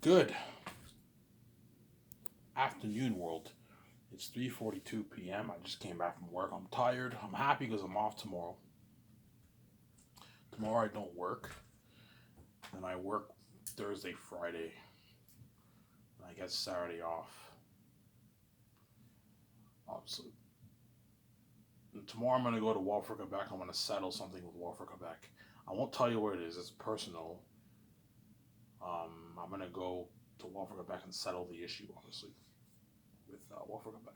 Good afternoon, world. It's 3:42 p.m. I just came back from work. I'm tired. I'm happy because I'm off tomorrow. Tomorrow I don't work, and I work Thursday, Friday, and I get Saturday off. Obviously, and tomorrow I'm gonna go to Walford, Quebec. I'm gonna settle something with Walford, Quebec. I won't tell you what it is. It's personal. I'm gonna go to Walford, Quebec, and settle the issue, obviously, with Walford, Quebec.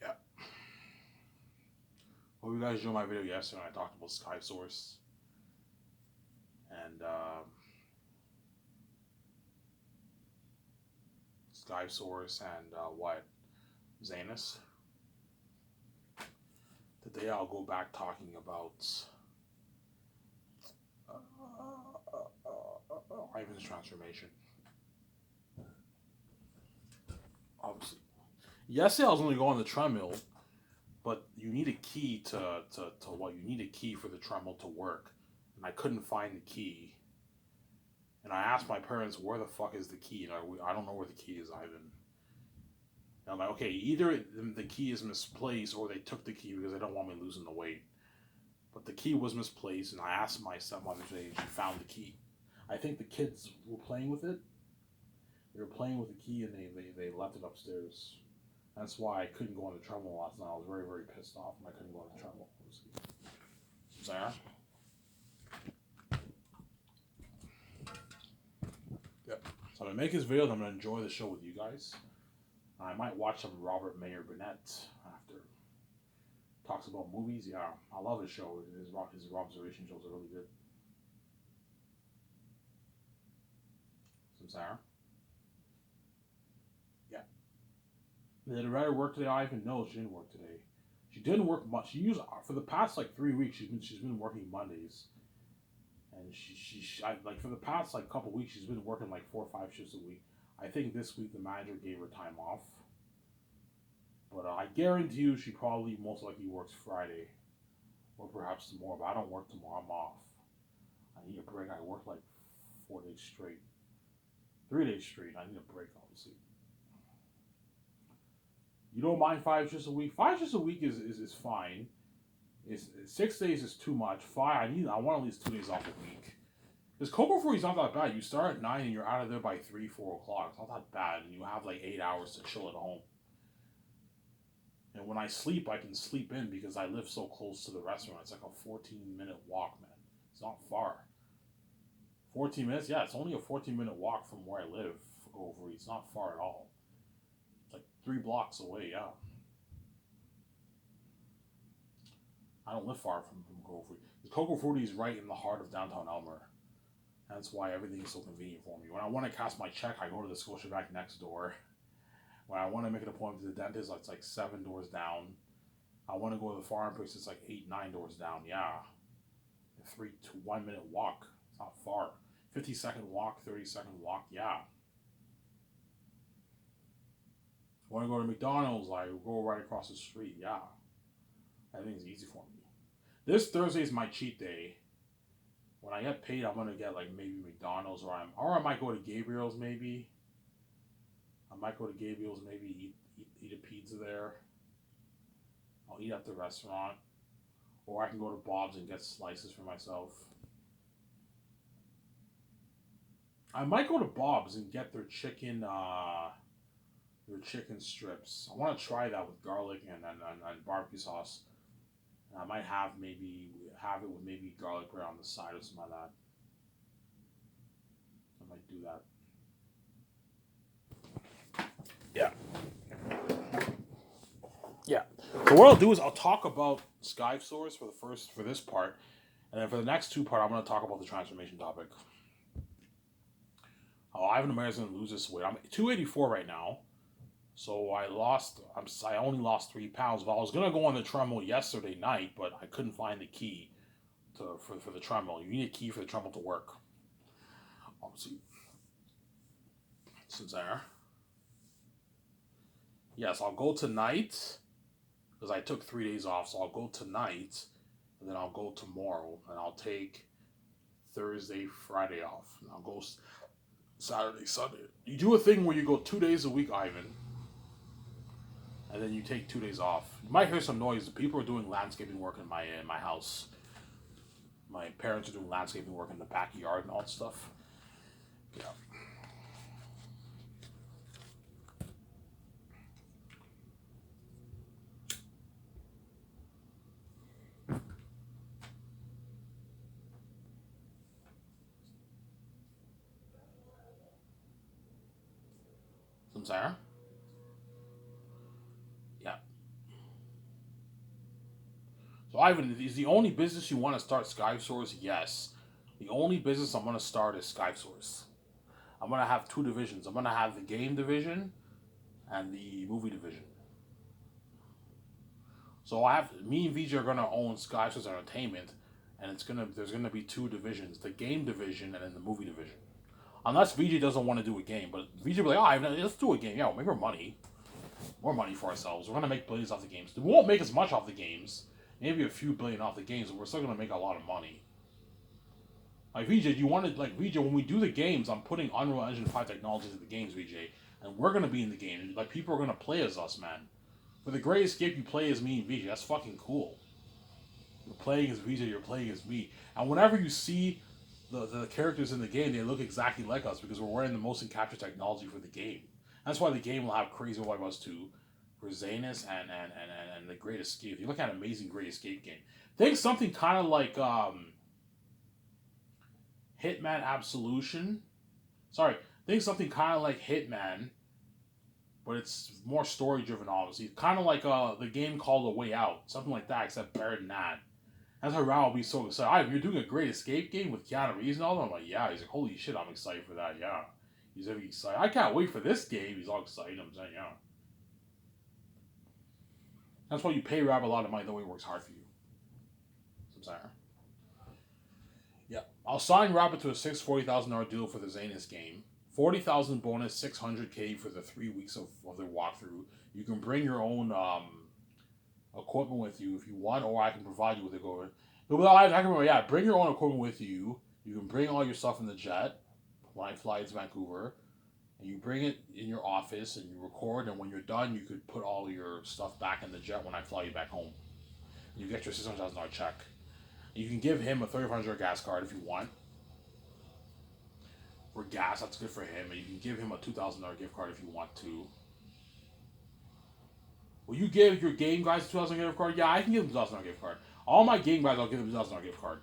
Yeah. Hope you guys enjoyed my video yesterday. I talked about Sky Source and Sky Source and what Zanus. Today I'll go back talking about Ivan's transformation. Obviously, yesterday I was only going on the treadmill, but you need a key to what you need a key for the treadmill to work, and I couldn't find the key. And I asked my parents, "Where the fuck is the key?" And I don't know where the key is, Ivan. And I'm like, okay, either the key is misplaced or they took the key because they don't want me losing the weight. But the key was misplaced, and I asked my stepmother today, and she found the key. I think the kids were playing with it. They were playing with the key, and they left it upstairs. That's why I couldn't go on the treadmill last night. I was very, very pissed off, and I couldn't go on the treadmill. Sarah? Yep. So I'm going to make this video, and I'm going to enjoy the show with you guys. I might watch some Robert Mayer Burnett after. Talks about movies. Yeah, I love his show. His observation shows are really good. Some Sarah? Yeah. Did Loretta work today, Ivan? No, she didn't work today. She didn't work much. She used for the past like 3 weeks. She's been working Mondays, and like for the past like couple weeks she's been working like 4 or 5 shifts a week. I think this week the manager gave her time off, but I guarantee you she probably most likely works Friday or perhaps tomorrow. But I don't work tomorrow. I'm off. I need a break. I work like 4 days straight, 3 days straight. I need a break, obviously. You don't mind 5 shifts a week? 5 shifts a week is fine. 6 days is too much. I want at least 2 days off a week. Because Coco Fruit is not that bad. You start at 9 and you're out of there by 3, 4 o'clock. It's not that bad. And you have like 8 hours to chill at home. And when I sleep, I can sleep in because I live so close to the restaurant. It's like a 14-minute walk, man. It's not far. 14 minutes? Yeah, it's only a 14-minute walk from where I live, Coco Fruit. It's not far at all. It's like 3 blocks away, yeah. I don't live far from Coco Fruit. Coco Fruit is right in the heart of downtown Elmer. That's why everything is so convenient for me. When I want to cash my check, I go to the Scotiabank next door. When I want to make an appointment to the dentist, it's like 7 doors down. I want to go to the farm place, it's like 8, 9 doors down. Yeah, a 3 to 1 minute walk. It's not far. 50-second walk, 30-second walk. Yeah. Want to go to McDonald's? I go right across the street. Yeah, everything's easy for me. This Thursday is my cheat day. When I get paid, I'm gonna get like maybe McDonald's or I might go to Gabriel's maybe. I might go to Gabriel's maybe eat a pizza there. I'll eat at the restaurant, or I can go to Bob's and get slices for myself. I might go to Bob's and get their chicken strips. I want to try that with garlic and barbecue sauce. And I might have it with maybe garlic bread on the side or something like that. I might do that. Yeah. Yeah. So what I'll do is I'll talk about Sky Source for this part, and then for the next two part, I'm going to talk about the transformation topic. Oh, Ivan Ramirez going to lose this weight. I'm 284 right now, so I only lost 3 pounds. But I was going to go on the treadmill yesterday night, but I couldn't find the key for the treadmill. You need a key for the treadmill to work. Obviously, since there. Yes, I'll go tonight because I took 3 days off. So I'll go tonight, and then I'll go tomorrow, and I'll take Thursday, Friday off. Now go Saturday, Sunday. You do a thing where you go 2 days a week, Ivan, and then you take 2 days off. You might hear some noise. People are doing landscaping work in my house. My parents are doing landscaping work in the backyard and all that stuff. Yeah. Some Sarah? Yeah. So Ivan, is the only business you want to start SkySource? Yes. The only business I'm going to start is SkySource. I'm going to have two divisions. I'm going to have the game division and the movie division. So me and VJ are going to own SkySource Entertainment, and there's gonna be two divisions: the game division and then the movie division. Unless VJ doesn't want to do a game, but VJ will be like, oh, let's do a game. Yeah, we'll make more money for ourselves. We're gonna make billions off the games. We won't make as much off the games, maybe a few billion off the games, but we're still gonna make a lot of money. Like VJ, VJ when we do the games, I'm putting Unreal Engine 5 technology into the games, VJ, and we're gonna be in the game. Like people are gonna play as us, man. For the Great Escape, you play as me and VJ. That's fucking cool. You're playing as VJ, you're playing as me. And whenever you see the characters in the game, they look exactly like us because we're wearing the motion capture technology for the game. That's why the game will have Crazy White Bus 2 for Zanus and the Great Escape. If you look at Amazing Great Escape game, think something kind of like Hitman Absolution. Sorry, think something kind of like Hitman, but it's more story driven, obviously. Kind of like the game called A Way Out, something like that, except better than that. That's how Rao will be so excited. You're doing a Great Escape game with Keanu Reeves and all that? I'm like, yeah. He's like, holy shit, I'm excited for that, yeah. He's really excited. I can't wait for this game. He's all excited. I'm saying, yeah. That's why you pay Rab a lot of money, the way he works hard for you. I'm saying. Yeah. I'll sign Rabbit to a $40,000 deal for the Zanus game. 40,000 bonus, 600K for the 3 weeks of the walkthrough. You can bring your own equipment with you if you want, or I can provide you with equipment. Bring your own equipment with you. You can bring all your stuff in the jet when I fly to Vancouver, and you bring it in your office and you record. And when you're done, you could put all your stuff back in the jet when I fly you back home. You get your $600,000 check. You can give him a $3,500 gas card if you want. For gas, that's good for him, and you can give him a $2,000 gift card if you want to. Will you give your game guys a $2,000 gift card? Yeah, I can give them a $2,000 gift card. All my game guys, I'll give them a $2,000 gift card.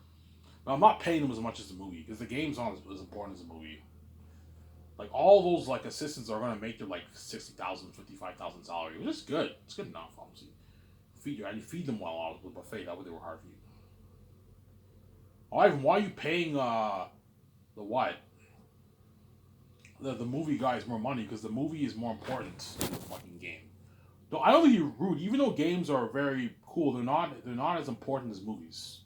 But I'm not paying them as much as the movie, because the game's not as important as the movie. Like, all those, like, assistants are going to make their, like, $60,000, $55,000 salary, which is good. It's good enough, obviously. Feed them well with the buffet. That way they work hard for you. Oh, Ivan, why are you paying, the what? The movie guys more money, because the movie is more important than the fucking game. No, I don't think you're rude. Even though games are very cool, they're not as important as movies.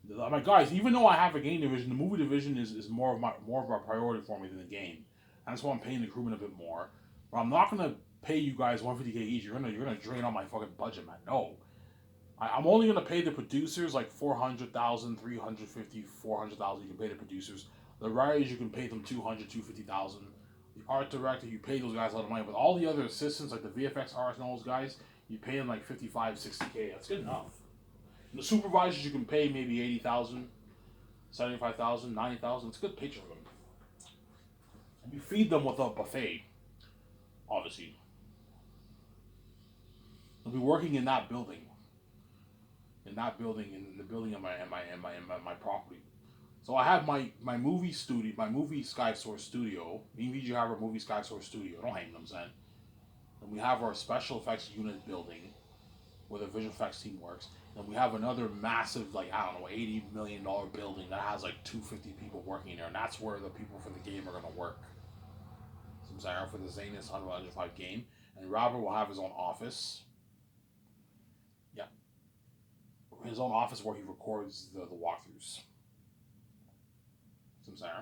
My guys, even though I have a game division, the movie division is more of a priority for me than the game. And that's why I'm paying the crewmen a bit more. But I'm not gonna pay you guys $150K each. You're gonna drain on my fucking budget, man. No. I'm only gonna pay the producers like $400,000, $350,000, $400,000. You can pay the producers. The writers, you can pay them $200,000, $250,000. The art director, you pay those guys a lot of money. But all the other assistants, like the VFX artists and all those guys, you pay them like $55,000, $60K. That's good enough. And the supervisors, you can pay maybe $80,000, $75,000, $90,000. It's a good paycheck for them. And you feed them with a buffet, obviously. They'll be working in that building. In the building of my property. So I have my movie studio, my movie SkySource studio. Me and VG have our movie SkySource studio. Don't hang them, Zen. And we have our special effects unit building, where the visual effects team works. And we have another massive, like, I don't know, $80 million building that has like 250 people working there, and that's where the people for the game are gonna work. So I'm saying for the Zanus Unreal Engine 5 game, and Robert will have his own office. Yeah, his own office where he records the walkthroughs. So I'm saying.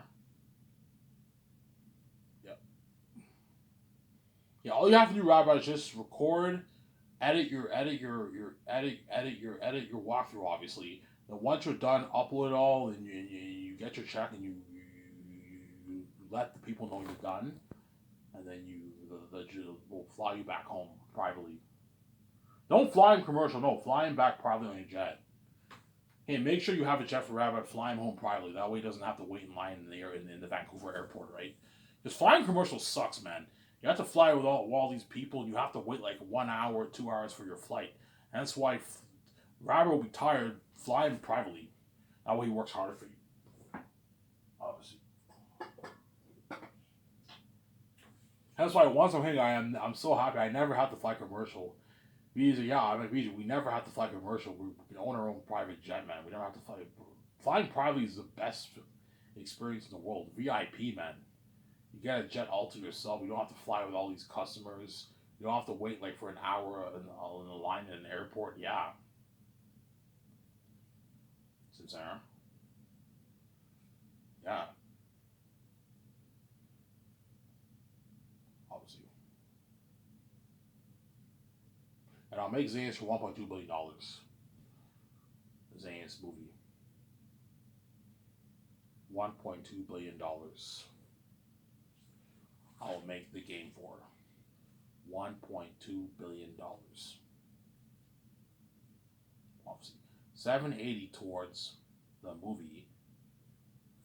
Yeah. Yeah, all you have to do, Robert, is just record edit your walkthrough, obviously. Then once you're done, upload it all, and you get your check, and you let the people know you're done, and then the will fly you back home privately. Don't fly him commercial. No, fly him back privately on your jet. Hey, make sure you have a jet for Rabbit. Fly him home privately. That way, he doesn't have to wait in line in the Vancouver airport, right? Because flying commercial sucks, man. You have to fly with all these people, and you have to wait like 1 hour, 2 hours for your flight. And that's why Rabbit will be tired. Fly him privately. That way, he works harder for you. Obviously. That's why once I'm here, I'm so happy. I never have to fly commercial. Visa, yeah, I'm at Visa. We never have to fly commercial. We own our own private jet, man. We never have to fly. Flying privately is the best experience in the world. VIP, man. You get a jet all to yourself. You don't have to fly with all these customers. You don't have to wait like for an hour in a line in an airport. Yeah. Sincere. Yeah. Obviously. And I'll make Zane's for $1.2 billion. Zane's movie. $1.2 billion. I'll make the game for $1.2 billion. Obviously, 780 towards the movie,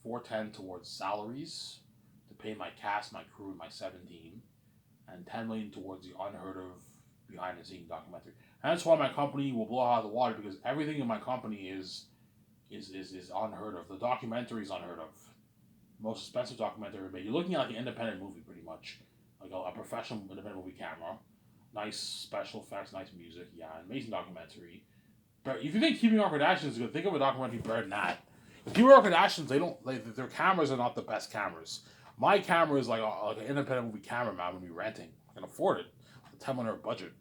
410 towards salaries to pay my cast, my crew, and my 17, and 10 million towards the unheard of behind the scenes documentary. And that's why my company will blow out of the water, because everything in my company is unheard of. The documentary is unheard of. Most expensive documentary made. You're looking at like an independent movie, pretty much, like a professional independent movie camera, nice special effects, nice music. Yeah, amazing documentary. But if you think Keeping Up with Kardashians is good, think of a documentary better than that. Keeping Up with Kardashians, they don't their cameras are not the best cameras. My camera is like an independent movie cameraman when we renting. I can afford it. A $10 million budget.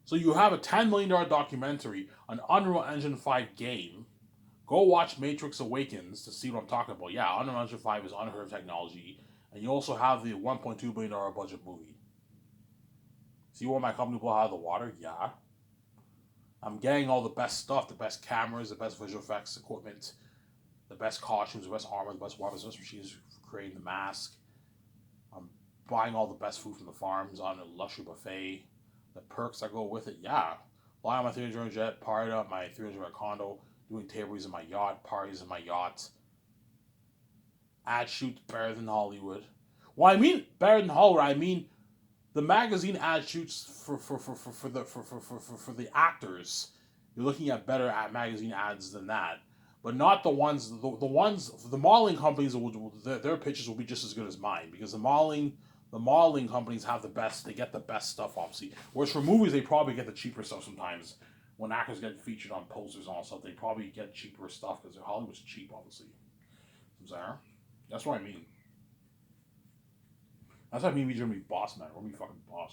So you have a $10 million documentary, an Unreal Engine 5 game. Go watch Matrix Awakens to see what I'm talking about. Yeah, Unreal Engine 5 is unheard of technology. And you also have the $1.2 billion budget movie. See what my company blew out of the water? Yeah. I'm getting all the best stuff, the best cameras, the best visual effects equipment, the best costumes, the best armor, the best weapons, the best machines for creating the mask. I'm buying all the best food from the farms on a luxury buffet. The perks that go with it, yeah. Flying on my 300 jet, party up my 300 condo, doing tables in my yacht, parties in my yacht. Ad shoots better than Hollywood. Well, I mean better than Hollywood. I mean the magazine ad shoots for the actors. You're looking at better magazine ads than that, but not the modeling companies. Their pitches will be just as good as mine, because the modeling companies have the best. They get the best stuff, obviously. Whereas for movies, they probably get the cheaper stuff sometimes. When actors get featured on posters and all stuff, they probably get cheaper stuff because Hollywood's cheap, obviously. That's what I mean. That's what I mean. We're gonna be boss, man. We're gonna be fucking boss,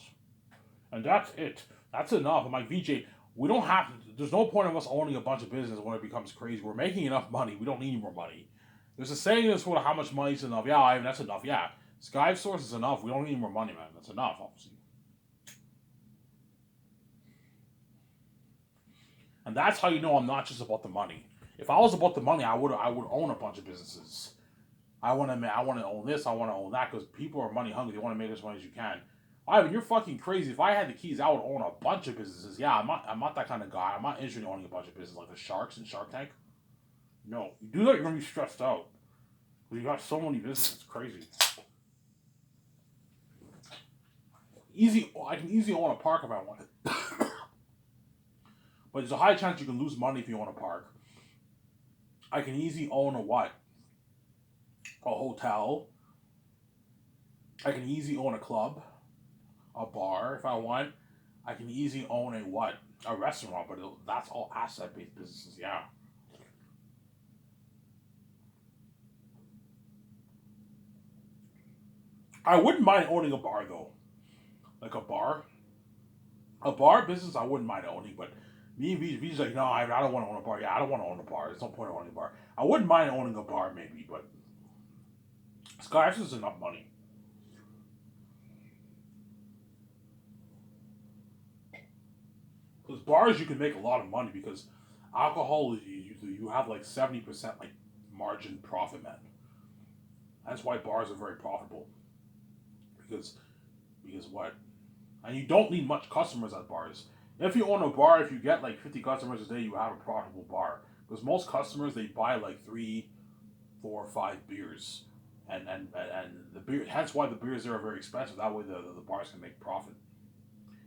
and that's it. That's enough. I'm like, VJ, we don't have to. There's no point of us owning a bunch of business when it becomes crazy. We're making enough money. We don't need more money. There's a saying in this world, how much money is enough? Yeah, I mean, that's enough. Yeah, Sky Source is enough. We don't need more money, man. That's enough, obviously. And that's how you know I'm not just about the money. If I was about the money, I would own a bunch of businesses. I want to own this. I want to own that, because people are money hungry. They want to make as much as you can. Ivan, you're fucking crazy. If I had the keys, I would own a bunch of businesses. Yeah, I'm not that kind of guy. I'm not interested in owning a bunch of businesses like the Sharks and Shark Tank. No, you do that, you're gonna be stressed out. Because you got so many businesses. It's crazy. I can easily own a park if I want it. But there's a high chance you can lose money if you own a park. I can easily own a what? A hotel. I can easily own a club, a bar if I want. I can easily own a what? A restaurant, but that's all asset-based businesses, yeah. I wouldn't mind owning a bar though. Like a bar. A bar business I wouldn't mind owning, but me and VJ's like, no, I don't want to own a bar. Yeah, I don't want to own a bar. There's no point in owning a bar. I wouldn't mind owning a bar maybe, but Sky is enough money. Because bars, you can make a lot of money because alcohol, you have like 70% like margin profit, man. That's why bars are very profitable. Because what? And you don't need much customers at bars. If you own a bar, if you get like 50 customers a day, you have a profitable bar. Because most customers, they buy like 3, 4, 5 beers. And the beer, hence why the beers there are very expensive. That way the bars can make profit.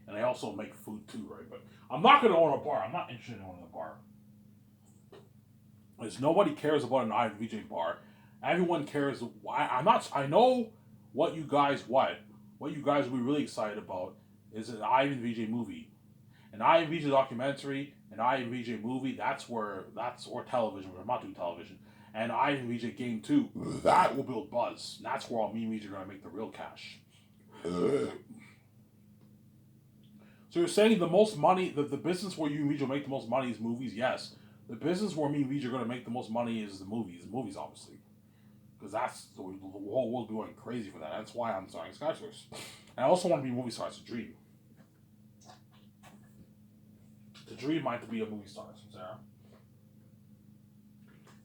And they also make food too, right? But I'm not going to own a bar. I'm not interested in owning a bar. Because nobody cares about an IVJ bar. Everyone cares. Why? I'm not. I know what you guys what. What you guys will be really excited about is an Ivan VJ movie, an Ivan VJ documentary, an Ivan VJ movie. Or television. But I'm not doing television. And Ivan VJ game 2. That will build buzz. And that's where all me and VJ are gonna make the real cash. So you're saying the most money, the business where you and VJ will make the most money is movies? Yes. The business where me and VJ are gonna make the most money is the movies. The movies, obviously. Because that's the whole world be going crazy for that. That's why I'm starting Skyscrapers. And I also want to be a movie star. It's a dream. It's a dream of mine to be a movie star, Sarah.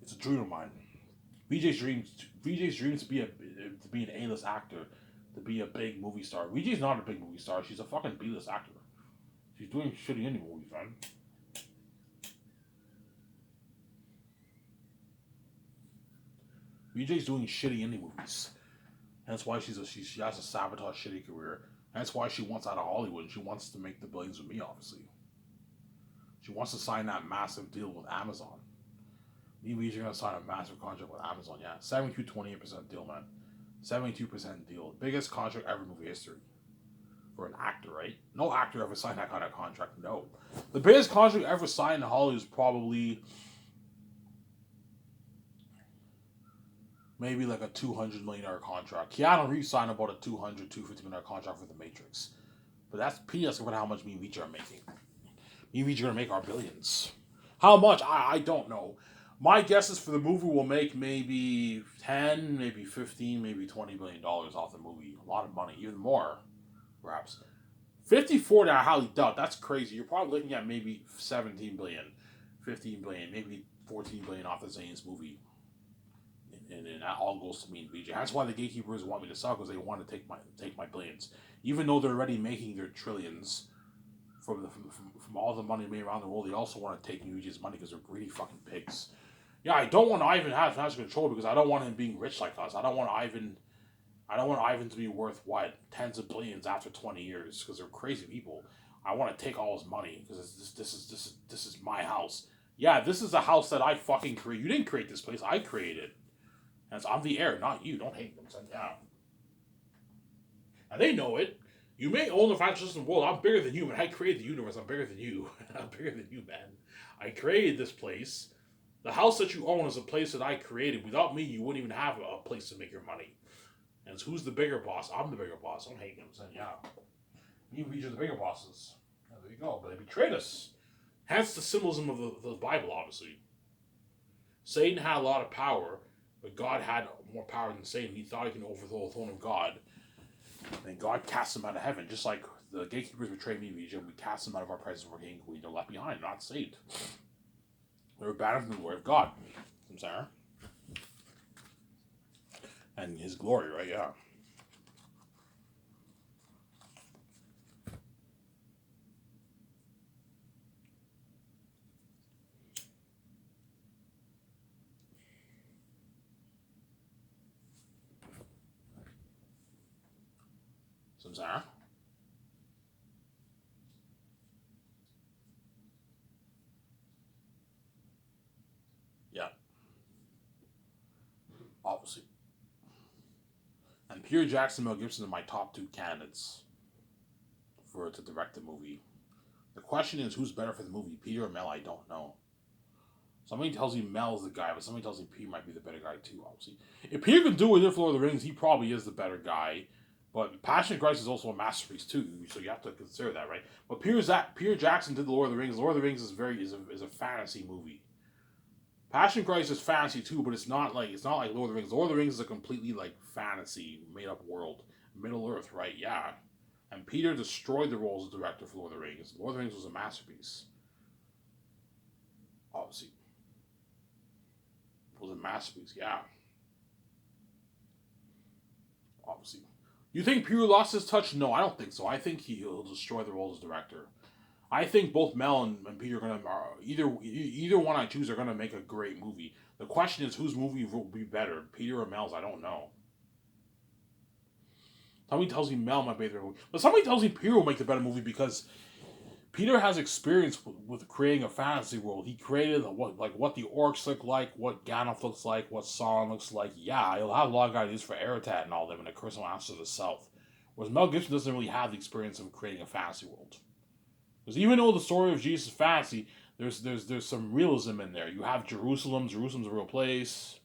It's a dream of mine. VJ's dreams to be an A-list actor, to be a big movie star. VJ's not a big movie star. She's a fucking B-list actor. She's doing shitty indie movies, man. VJ's doing shitty indie movies. That's why she has a sabotage shitty career. That's why she wants out of Hollywood. She wants to make the billions with me, obviously. She wants to sign that massive deal with Amazon. Me and VJ are gonna sign a massive contract with Amazon, yeah. 28% deal, man. 72% deal. Biggest contract ever in movie history. For an actor, right? No actor ever signed that kind of contract, no. The biggest contract ever signed in Hollywood is probably maybe like a $200 million contract. Keanu Reeves signed about a $250 million contract for The Matrix. But that's peanuts compared to how much me and VJ are making. Me and VJ are going to make our billions. How much? I don't know. My guess is for the movie we'll make maybe 10, maybe 15, maybe $20 billion off the movie. A lot of money. Even more, perhaps. 50-40, I highly doubt. That's crazy. You're probably looking at maybe 17 billion, 15 billion, maybe 14 billion off the Zane's movie. And that all goes to me and VJ. That's why the gatekeepers want me to sell, because they want to take my billions, even though they're already making their trillions from all the money made around the world. They also want to take VJ's money because they're greedy fucking pigs. Yeah, I don't want Ivan to have financial control because I don't want him being rich like us. I don't want Ivan to be worth what, tens of billions after 20 years because they're crazy people. I want to take all his money because this is my house. Yeah, this is a house that I fucking created. You didn't create this place. I created it. And I'm the heir, not you. Don't hate them. Yeah. And they know it. You may own the financial system world. I'm bigger than you, man. I created the universe. I'm bigger than you. I'm bigger than you, man. I created this place. The house that you own is a place that I created. Without me, you wouldn't even have a place to make your money. And who's the bigger boss? I'm the bigger boss. Don't hate them. Yeah. Me and VJ are the bigger bosses. Yeah, there you go. But they betrayed us. Hence the symbolism of the Bible, obviously. Satan had a lot of power, but God had more power than Satan. He thought he can overthrow the throne of God. And God cast him out of heaven. Just like the gatekeepers betrayed me, VJ, we cast them out of our presence for king and queen. They're left behind, not saved. They were banned from the word of God. I'm sorry. And his glory, right? Yeah. Samsara. Yeah. Obviously. And Peter Jackson and Mel Gibson are my top 2 candidates to direct the movie. The question is, who's better for the movie, Peter or Mel? I don't know. Somebody tells me Mel's the guy, but somebody tells me Peter might be the better guy too, obviously. If Peter can do it in Lord of the Rings, he probably is the better guy. But Passion of Christ is also a masterpiece too, so you have to consider that, right? But Peter Jackson did the Lord of the Rings. Lord of the Rings is a fantasy movie. Passion of Christ is fantasy too, but it's not like Lord of the Rings. Lord of the Rings is a completely like fantasy made up world, Middle Earth, right? Yeah. And Peter destroyed the role as director for Lord of the Rings. Lord of the Rings was a masterpiece. Obviously. It was a masterpiece, yeah. Obviously. You think Peter lost his touch? No, I don't think so. I think he'll destroy the role as director. I think both Mel and Peter are gonna either one I choose are gonna make a great movie. The question is whose movie will be better, Peter or Mel's? I don't know. Somebody tells me Mel might be the better movie, but somebody tells me Peter will make the better movie because Peter has experience with creating a fantasy world. He created what the orcs look like, what Gandalf looks like, what Sauron looks like. Yeah, he'll have a lot of ideas for Eretat and all them, and the Curse of Masters of the South. Whereas Mel Gibson doesn't really have the experience of creating a fantasy world. Because even though the story of Jesus is fantasy, there's some realism in there. You have Jerusalem's a real place.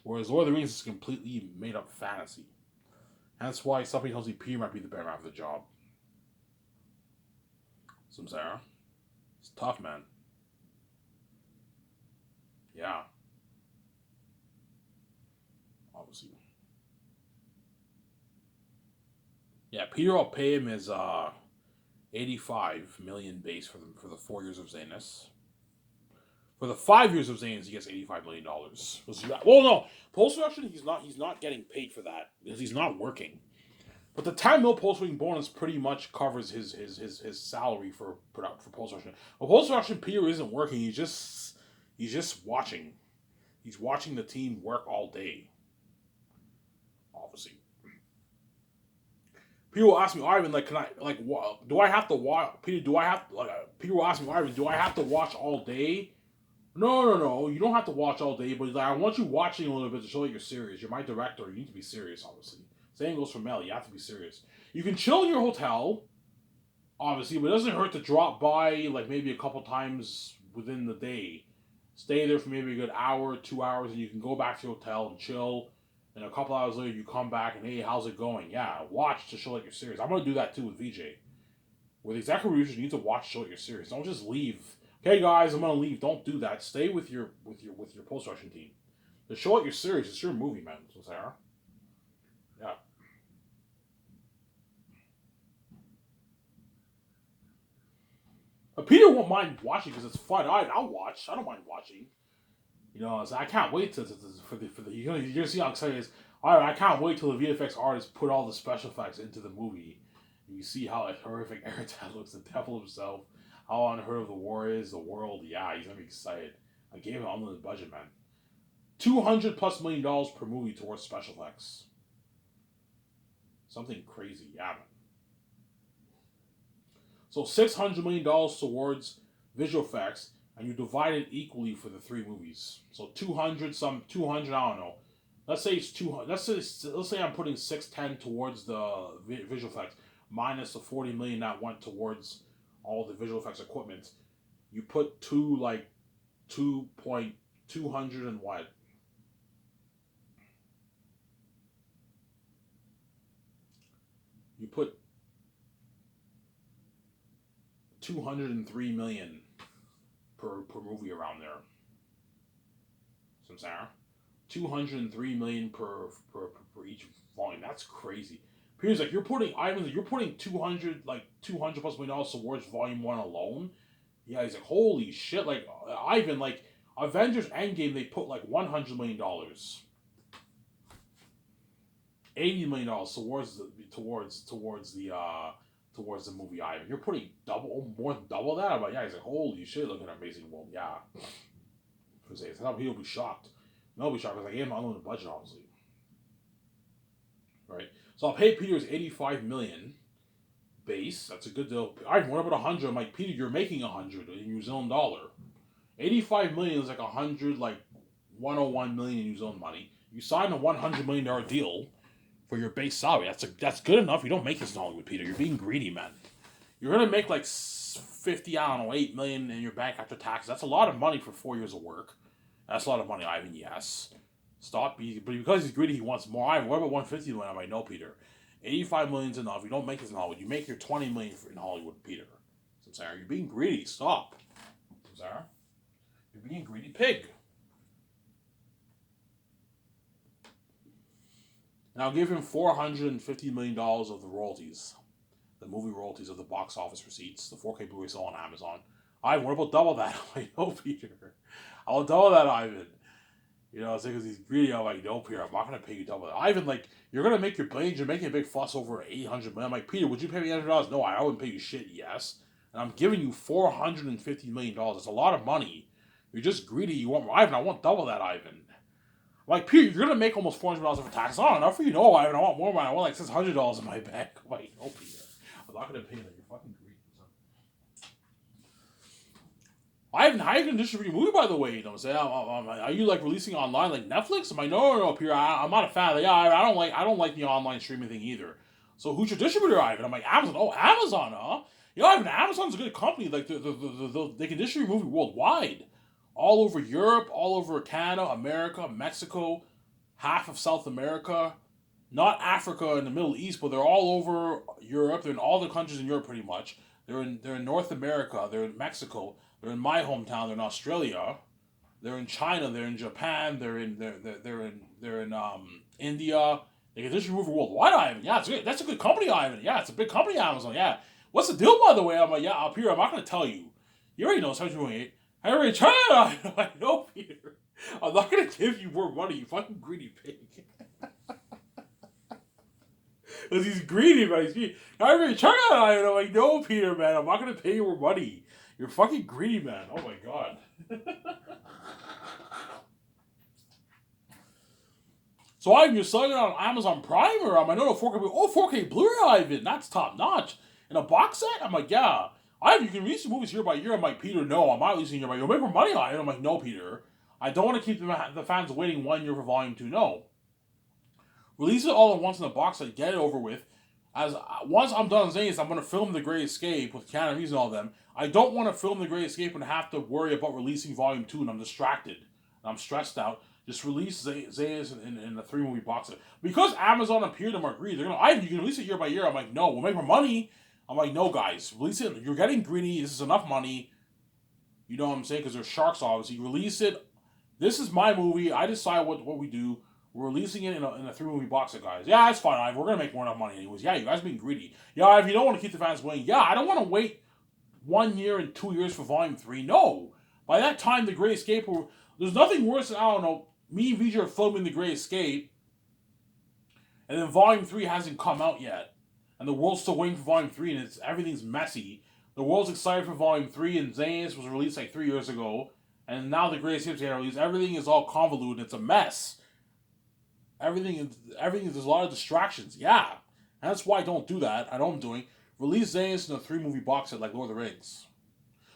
Whereas Lord of the Rings is completely made up fantasy. And that's why somebody tells me Peter might be the better man for the job. Samsara. It's tough, man. Yeah. Obviously. Yeah, Peter will pay him his 85 million base for the 4 years of Zanus. For the 5 years of Zanus, he gets $85 million. Well, no, post-production he's not getting paid for that because he's not working. But the 10 mil post-production bonus pretty much covers his salary for post-production. But post-production, Peter isn't working. He's just watching. He's watching the team work all day. Obviously. People will ask me, Ivan, like, do I have to watch? Peter, people will ask me, Ivan, do I have to watch all day? No. You don't have to watch all day, but like, I want you watching a little bit to show that you're serious. You're my director. You need to be serious, obviously. Same goes for Mel. You have to be serious. You can chill in your hotel, obviously, but it doesn't hurt to drop by like maybe a couple times within the day. Stay there for maybe a good hour, 2 hours, and you can go back to your hotel and chill. And a couple hours later, you come back and, hey, how's it going? Yeah, watch to show that you're serious. I'm going to do that too with VJ. With executive producers, you need to watch to show that you're serious. Don't just leave. Okay, guys, I'm going to leave. Don't do that. Stay with your post-production team. To show that you're serious. It's your movie, man. So, Sarah. Yeah. But Peter won't mind watching because it's fun. I'll watch. I don't mind watching. You know, so I can't wait for the you're gonna see how excited it is. I can't wait till the VFX artists put all the special effects into the movie. And you see how horrific Eretat looks, the devil himself, how unheard of the war is, the world. Yeah, he's gonna be excited. I gave him unlimited budget, man. $200+ million per movie towards special effects. Something crazy, yeah, man. So $600 million towards visual effects, and you divide it equally for the 3 movies. So 200, I don't know. Let's say it's 200. Let's say I'm putting 610 towards the visual effects minus the 40 million that went towards all the visual effects equipment. You put 2.200 and what? You put 203 million per movie around there. Samsara. 203 million per each volume. That's crazy. Peter's like, you're putting 200 plus million dollars towards volume 1 alone. Yeah, he's like, holy shit, like Ivan, like Avengers Endgame, they put like $100 million. $80 million towards the movie Ivan. You're putting more than double that? I'm like, yeah, he's like, holy shit, look at an amazing world. Yeah. Because he'll be shocked. They'll be shocked because I gave him unlimited budget, obviously. Right? So I'll pay Peter's 85 million base. That's a good deal. Ivan, what about 100? I'm like, Peter, you're making 100 in New Zealand dollar. 85 million is like 100, like 101 million in New Zealand money. You sign a $100 million deal for your base salary. That's good enough. You don't make this in Hollywood, Peter. You're being greedy, man. You're gonna make like 50, I don't know, 8 million in your bank after taxes. That's a lot of money for 4 years of work. That's a lot of money, Ivan. Yes. Stop. But because he's greedy, he wants more. Ivan, what about 150 million? I'm like, no, Peter. 85 million is enough. You don't make this in Hollywood. You make your 20 million in Hollywood, Peter. Samsara, you're being greedy. Stop. Samsara, you're being a greedy pig. and I'll give him $450 million of the royalties, the movie royalties of the box office receipts, the 4K Blu-ray sale on Amazon. Ivan, what about double that? I'm like, no, Peter. I'll double that, Ivan. You know, it's because he's greedy. I'm like, no, Peter, I'm not going to pay you double that. Ivan, like, you're going to make your billions. You're making a big fuss over $800 million. I'm like, Peter, would you pay me $800? No, I wouldn't pay you shit, yes. And I'm giving you $450 million. It's a lot of money. You're just greedy. You want more. Ivan, I want double that, Ivan. I'm like, Peter, you're going to make almost $400 of tax. I don't know for you. No, Ivan, I want more money. I want like $600 in my bank. I'm like, no, Peter. I'm not going to pay that. You're fucking greedy. Ivan, how you gonna distribute your movie, by the way? You know what I'm saying? Are you like releasing online like Netflix? I'm like, no, Peter, I'm not a fan. Like, yeah, I don't like the online streaming thing either. So who's your distributor, Ivan? I'm like, Amazon. Oh, Amazon, huh? You know, Ivan, Amazon's a good company. Like, they can distribute your movie worldwide, all over Europe, all over Canada, America, Mexico, half of South America, not Africa and the Middle East, but they're all over Europe. They're in all the countries in Europe, pretty much. They're in North America. They're in Mexico. They're in my hometown. They're in Australia. They're in China. They're in Japan. They're in India. They can distribute worldwide, Ivan. Yeah, it's good. That's a good company, Ivan. Yeah, it's a big company, Amazon. Yeah. What's the deal, by the way? I'm like, yeah, up here. I'm not going to tell you. You already know. 728. I already tried. I know, Peter. I'm not going to give you more money, you fucking greedy pig. Because he's greedy, man. He's greedy. I already tried. I'm like, no, Peter, man. I'm not going to pay you more money. You're fucking greedy, man. Oh my god. So Ivan, you're selling it on Amazon Prime, or am I know 4K? Oh, 4K Blu-ray, Ivan. That's top notch. In a box set? I'm like, yeah. Ivan, you can release the movies year by year. I'm like, Peter, no, I'm not releasing year by year. You'll make more money on it. I'm like, no, Peter. I don't want to keep the fans waiting 1 year for Volume 2. No. Release it all at once in a box set. Get it over with. As once I'm done saying this, I'm going to film The Great Escape with Keanu Reeves and all of them. I don't want to film The Great Escape and have to worry about releasing Volume 2, and I'm distracted. And I'm stressed out. Just release Zayas in a 3-movie box set. Because Amazon and Peer them are agreed. They're going to, Ivan, you can release it year by year. I'm like, no, we'll make more money. I'm like, no, guys. Release it. You're getting greedy. This is enough money. You know what I'm saying? Because there's sharks, obviously. Release it. This is my movie. I decide what we do. We're releasing it in a 3-movie box set, guys. Yeah, it's fine, Ivan. We're going to make more enough money anyways. Yeah, you guys being greedy. Yeah, if you don't want to keep the fans waiting. Yeah, I don't want to wait 1 year and 2 years for Volume 3. No. By that time, The Great Escape, there's nothing worse than, I don't know, me and Vijay are filming The Great Escape, and then Volume 3 hasn't come out yet. And the world's still waiting for Volume 3, and everything's messy. The world's excited for Volume 3, and Zane's was released like 3 years ago. And now The Great Escape's getting released. Everything is all convoluted. It's a mess. Everything is there's a lot of distractions. Yeah. And that's why I don't do that. I know what I'm doing. Release Zane's in a 3-movie box set like Lord of the Rings.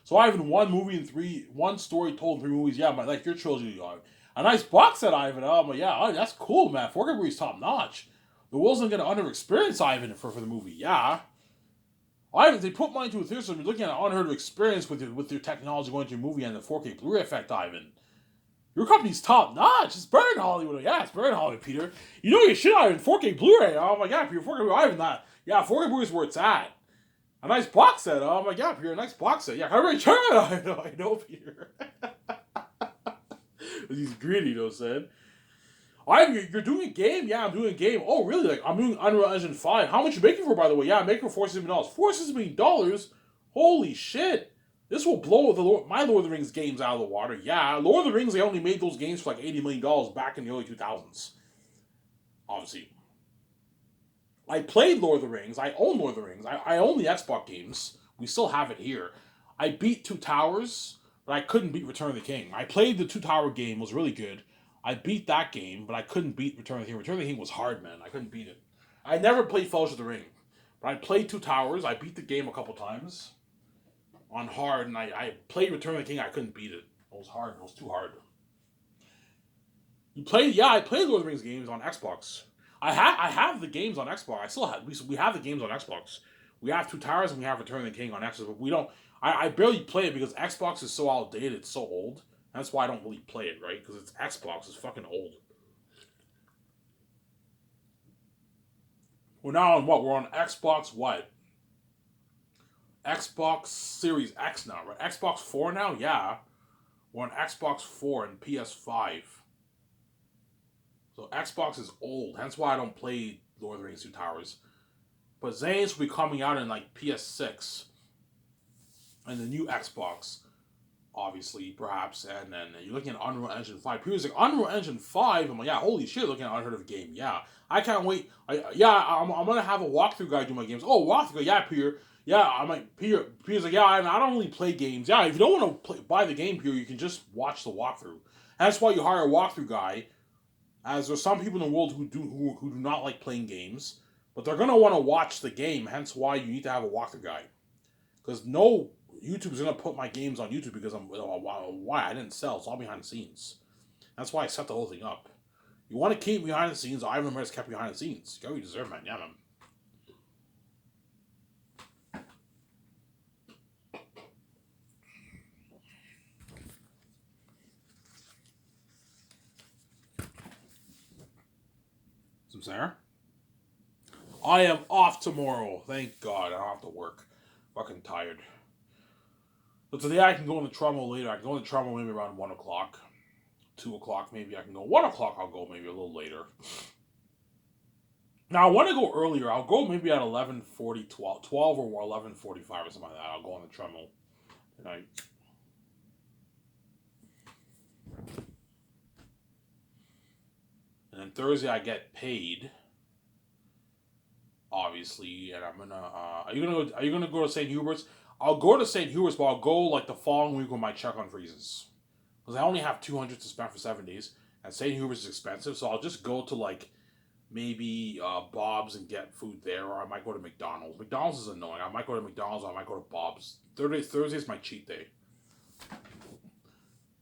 So Ivan, one story told in 3 movies. Yeah, like your trilogy, Ivan. A nice box set, Ivan. Oh, but yeah, that's cool, man. 4K Blu-ray's top notch. The world's not gonna under-experience Ivan for the movie. Yeah. Ivan, they put money into a theater, so you're looking at an unheard of experience with your technology going to your movie and the 4K Blu-ray effect, Ivan. Your company's top notch. It's better than Hollywood. Yeah, it's better than Hollywood, Peter. You know your shit, Ivan. 4K Blu-ray. Oh my god, Peter. 4K Blu-ray. Ivan, that. Yeah, 4K Blu-ray is where it's at. A nice box set. Oh my god, Peter. A nice box set. Yeah, I already tried it. I know, Peter. He's greedy, though, said. Ivan, you're doing a game? Yeah, I'm doing a game. Oh, really? Like, I'm doing Unreal Engine 5. How much you making for, by the way? Yeah, I'm making for $4 million. $4 million? Holy shit. This will blow my Lord of the Rings games out of the water. Yeah, Lord of the Rings, they only made those games for like $80 million back in the early 2000s. Obviously. I played Lord of the Rings. I own Lord of the Rings. I own the Xbox games. We still have it here. I beat Two Towers, but I couldn't beat Return of the King. I played the Two Tower game. It was really good. I beat that game, but I couldn't beat Return of the King. Return of the King was hard, man. I couldn't beat it. I never played Fellowship of the Ring. But I played Two Towers. I beat the game a couple times on hard, and I played Return of the King. I couldn't beat it. It was hard. It was too hard. I played Lord of the Rings games on Xbox. I have the games on Xbox. I still have we have the games on Xbox. We have Two Towers and we have Return of the King on Xbox, but we don't. I barely play it because Xbox is so outdated. It's so old. That's why I don't really play it, right? Because it's Xbox. It's fucking old. We're now on what? We're on Xbox what? Xbox Series X now, right? Xbox 4 now? Yeah. We're on Xbox 4 and PS5. So Xbox is old. Hence why I don't play Lord of the Rings Two Towers. But Zane's will be coming out in like PS6 and the new Xbox, obviously, perhaps. And then you're looking at Unreal Engine 5. People like, Unreal Engine 5? I'm like, yeah, holy shit, looking at an unheard of game. Yeah. I can't wait. I'm going to have a walkthrough guy do my games. Oh, walkthrough? Yeah, Peter. Yeah, I'm like, Peter's like, yeah, I don't really play games. Yeah, if you don't want to buy the game, Peter, you can just watch the walkthrough. And that's why you hire a walkthrough guy, as there's some people in the world who do not like playing games, but they're going to want to watch the game, hence why you need to have a walkthrough guy. Because no YouTube's going to put my games on YouTube because why? I didn't sell. It's all behind the scenes. That's why I set the whole thing up. You want to keep behind the scenes, Ivan Ramirez kept behind the scenes. You deserve, man. Yeah, man. Some Sarah? I am off tomorrow. Thank God. I don't have to work. Fucking tired. But today I can go in the Trumbo later. I can go in the Trumbo maybe around 1 o'clock. 2 o'clock maybe I can go. 1 o'clock I'll go maybe a little later. Now I want to go earlier. I'll go maybe at 11:40, 12 or 11:45 or something like that. I'll go on the Trumbo tonight. And then Thursday I get paid, obviously, and I'm gonna. Are you gonna go to St. Hubert's? I'll go to St. Hubert's, but I'll go like the following week when my check unfreezes, because I only have 200 to spend for 7 days, and St. Hubert's is expensive, so I'll just go to like maybe Bob's and get food there, or I might go to McDonald's. McDonald's is annoying. I might go to McDonald's, or I might go to Bob's. Thursday is my cheat day.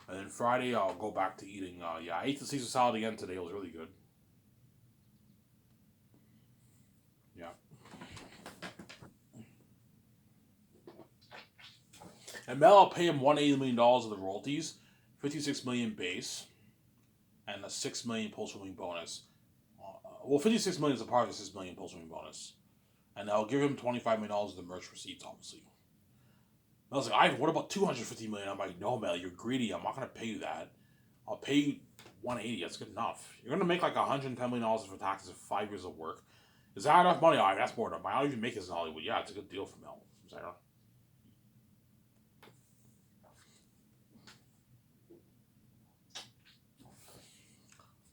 And then Friday, I'll go back to eating. I ate the Caesar salad again today. It was really good. Yeah. And Mel, I'll pay him $180 million of the royalties, $56 million base, and a $6 million post-filming bonus. 56 million is a part of the $6 million post-filming bonus. And I'll give him $25 million of the merch receipts, obviously. I was like, Ivan, what about $250 million? I'm like, no, Mel, you're greedy. I'm not going to pay you that. I'll pay you 180. That's good enough. You're going to make like $110 million for taxes of 5 years of work. Is that enough money? Ivan, that's more than enough. I don't even make this in Hollywood. Yeah, it's a good deal for Mel.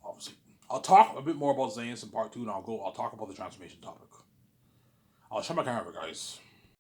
Obviously. I'll talk a bit more about Zaynus in part 2, and I'll talk about the transformation topic. I'll shut my camera, guys.